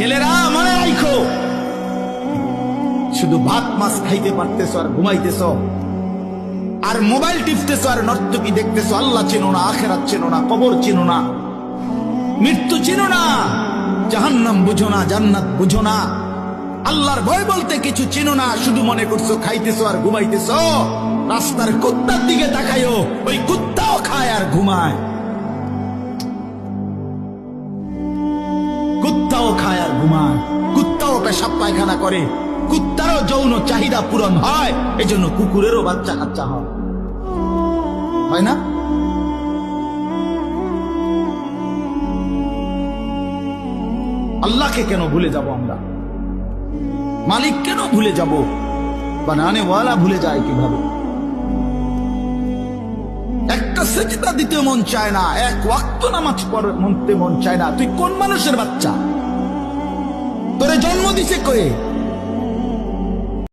ছেলেরা মনে রাখো, শুধু ভাত মাছ খাইতে পারতেছ আর ঘুমাইতেছ, আর মোবাইল টিপতেছ, আর নর্তকী দেখতেছ। আল্লাহ চেনো না, আখেরাত চেনো না, কবর চেনো না, মৃত্যু চেনো না, জাহান্নাম বুঝো না, জান্নাত বুঝো না, আল্লাহর ভয় বলতে কিছু চেনো না। শুধু মনে করছো খাইতেছো আর ঘুমাইতেছো। রাস্তার কুত্তার দিকে তাকায়ও, ওই কুত্তাও খায় আর ঘুমায়, কুত্তাও খায় আর ঘুমায়, কুত্তাও পেশাব পায়খানা করে, কুত্তারও যৌন চাহিদা পূরণ হয়, এজন্য কুকুরেরও বাচ্চা কাচ্চা হয় না? আল্লাহকে কেন ভুলে যাব আমরা? মালিক কেন ভুলে যাব? বানানে ওয়ালা ভুলে যায় কিভাবে? একটা সেজদা দিতে মন চায় না, এক ওয়াক্ত নামাজ পড়তে মন চায় না। তুই কোন মানুষের বাচ্চা? তোরে জন্ম দিছে কয়ে?